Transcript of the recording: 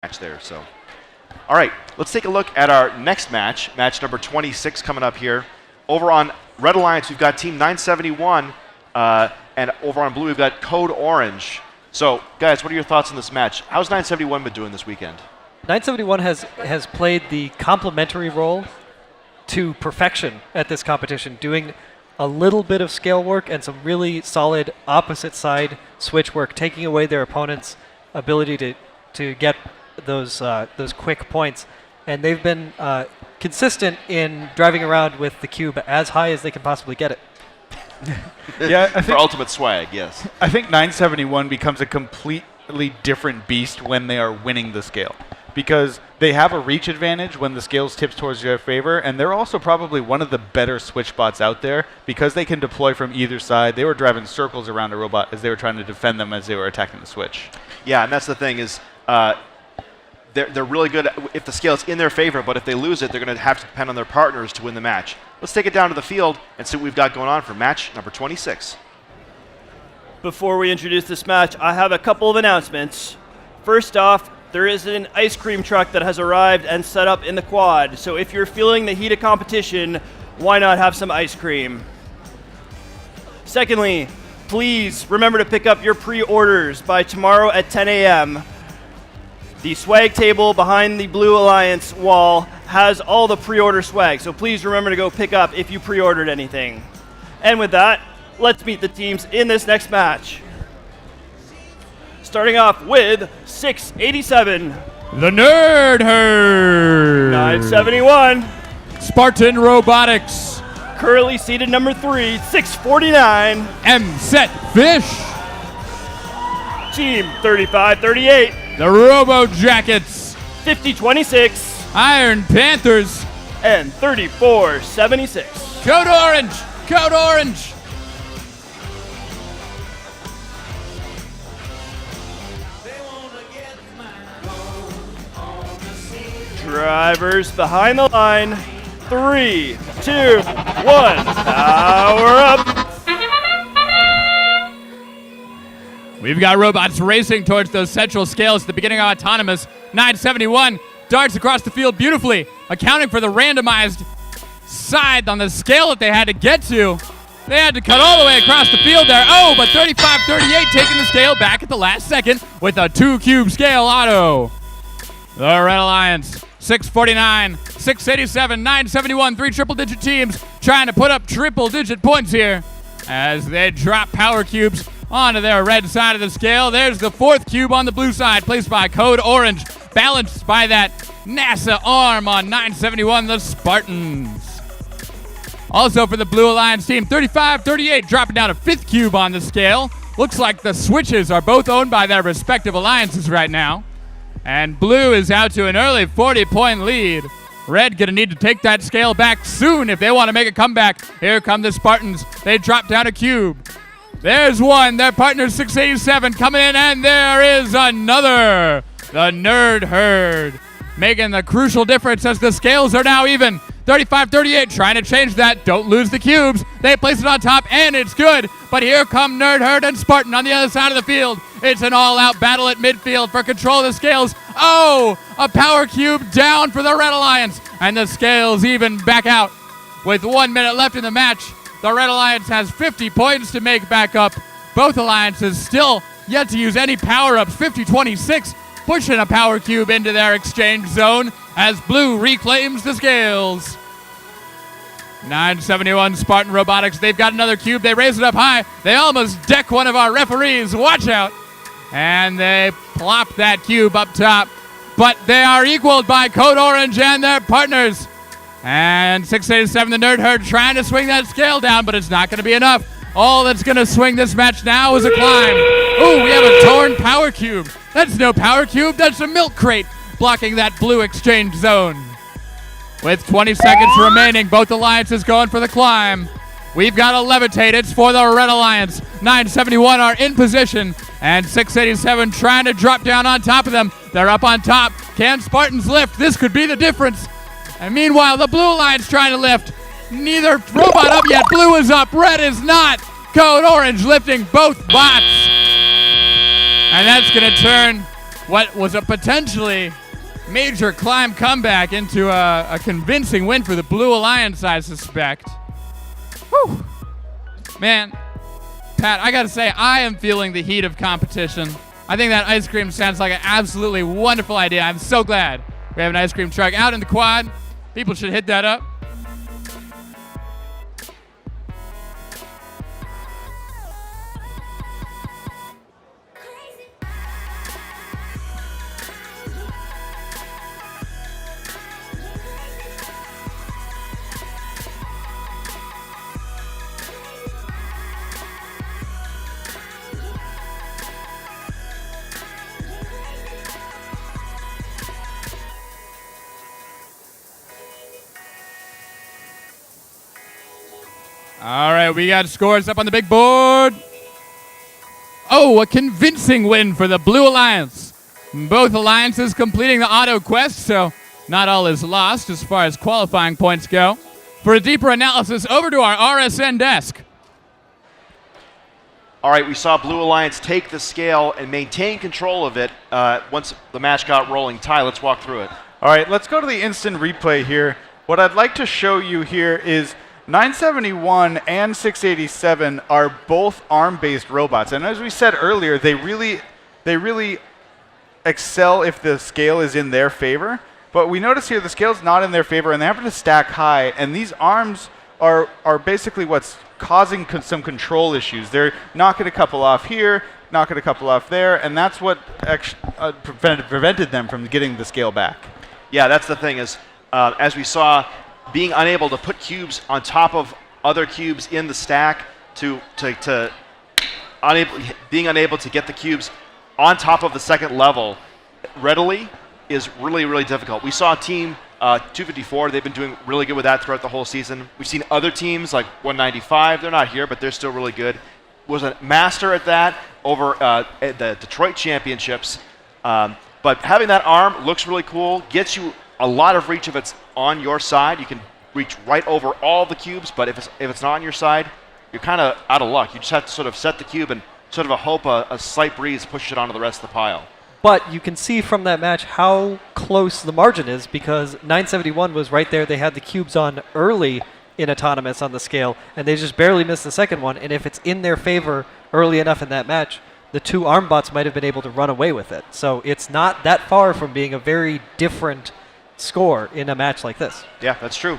match there. So, all right, let's take a look at our next match, match number 26 coming up here. Over on Red Alliance, we've got Team 971, and over on Blue, we've got Code Orange. So, guys, what are your thoughts on this match? How's 971 been doing this weekend? 971 has played the complementary role to perfection at this competition, doing a little bit of scale work and some really solid opposite side switch work, taking away their opponent's ability to get those quick points. And they've been consistent in driving around with the cube as high as they can possibly get it. Yeah, I think For ultimate swag, yes. I think 971 becomes a completely different beast when they are winning the scale, because they have a reach advantage when the scales tips towards their favor, and they're also probably one of the better switch bots out there because they can deploy from either side. They were driving circles around a robot as they were trying to defend them as they were attacking the switch. Yeah, and that's the thing is they're really good if the scale is in their favor, but if they lose it, they're going to have to depend on their partners to win the match. Let's take it down to the field and see what we've got going on for match number 26. Before we introduce this match, I have a couple of announcements. First off, there is an ice cream truck that has arrived and set up in the quad. So if you're feeling the heat of competition, why not have some ice cream? Secondly, please remember to pick up your pre-orders by tomorrow at 10 a.m. The swag table behind the Blue Alliance wall has all the pre-order swag, so please remember to go pick up if you pre-ordered anything. And with that, let's meet the teams in this next match. Starting off with 687. The Nerd Herd. 971. Spartan Robotics. Currently seated number 3, 649. M-Set Fish. Team 3538. The Robo Jackets. 5026. Iron Panthers. And 3476. Code Orange. Code Orange. Drivers behind the line. 3, 2, 1. Power up. We've got robots racing towards those central scales at the beginning of Autonomous. 971 darts across the field beautifully, accounting for the randomized side on the scale that they had to get to. They had to cut all the way across the field there. Oh, but 3538 taking the scale back at the last second with a 2-cube scale auto. The Red Alliance, 649, 687, 971, 3 triple-digit teams trying to put up triple-digit points here as they drop power cubes onto their red side of the scale. There's the 4th cube on the blue side, placed by Code Orange, balanced by that NASA arm on 971, the Spartans. Also for the Blue Alliance team, 3538 dropping down a 5th cube on the scale. Looks like the switches are both owned by their respective alliances right now. And Blue is out to an early 40-point lead. Red gonna need to take that scale back soon if they want to make a comeback. Here come the Spartans. They drop down a cube. There's one. Their partner 687 coming in, and there is another. The Nerd Herd making the crucial difference as the scales are now even. 3538 trying to change that. Don't lose the cubes. They place it on top, and it's good. But here come Nerd Herd and Spartan on the other side of the field. It's an all-out battle at midfield for control of the scales. Oh, a power cube down for the Red Alliance. And the scales even back out. With 1 minute left in the match, the Red Alliance has 50 points to make back up. Both alliances still yet to use any power-ups. 50-26 pushing a power cube into their exchange zone as Blue reclaims the scales. 971 Spartan Robotics, they've got another cube. They raise it up high. They almost deck one of our referees. Watch out. And they plop that cube up top. But they are equaled by Code Orange and their partners. And 687, the Nerd Herd, trying to swing that scale down, but it's not going to be enough. All that's going to swing this match now is a climb. Ooh, we have a torn power cube. That's no power cube. That's a milk crate blocking that blue exchange zone. With 20 seconds remaining, both alliances going for the climb. We've got to levitate. It's for the Red Alliance. 971 are in position, and 687 trying to drop down on top of them. They're up on top. Can Spartans lift? This could be the difference. And meanwhile, the Blue Alliance trying to lift. Neither robot up yet. Blue is up. Red is not. Code Orange lifting both bots. And that's going to turn what was a potentially major climb comeback into a convincing win for the Blue Alliance, I suspect. Whew. Man, Pat, I gotta say, I am feeling the heat of competition. I think that ice cream sounds like an absolutely wonderful idea. I'm so glad we have an ice cream truck out in the quad. People should hit that up. All right, we got scores up on the big board. Oh, a convincing win for the Blue Alliance. Both alliances completing the auto quest, so not all is lost as far as qualifying points go. For a deeper analysis, over to our RSN desk. All right, we saw Blue Alliance take the scale and maintain control of it once the match got rolling. Ty, let's walk through it. All right, let's go to the instant replay here. What I'd like to show you here is 971 and 687 are both ARM-based robots, and as we said earlier, they really excel if the scale is in their favor. But we notice here the scale's not in their favor, and they happen to stack high. And these arms are basically what's causing some control issues. They're knocking a couple off here, knocking a couple off there, and that's what prevented them from getting the scale back. Yeah, that's the thing is, as we saw, being unable to put cubes on top of other cubes in the stack being unable to get the cubes on top of the second level readily is really, really difficult. We saw Team 254, they've been doing really good with that throughout the whole season. We've seen other teams like 195, they're not here, but they're still really good. Was a master at that over at the Detroit Championships. But having that arm looks really cool, gets you a lot of reach if it's on your side. You can reach right over all the cubes, but if it's not on your side, you're kind of out of luck. You just have to sort of set the cube and sort of hope a slight breeze pushes it onto the rest of the pile. But you can see from that match how close the margin is, because 971 was right there. They had the cubes on early in Autonomous on the scale, and they just barely missed the second one. And if it's in their favor early enough in that match, the two arm bots might have been able to run away with it. So it's not that far from being a very different score in a match like this. Yeah, that's true.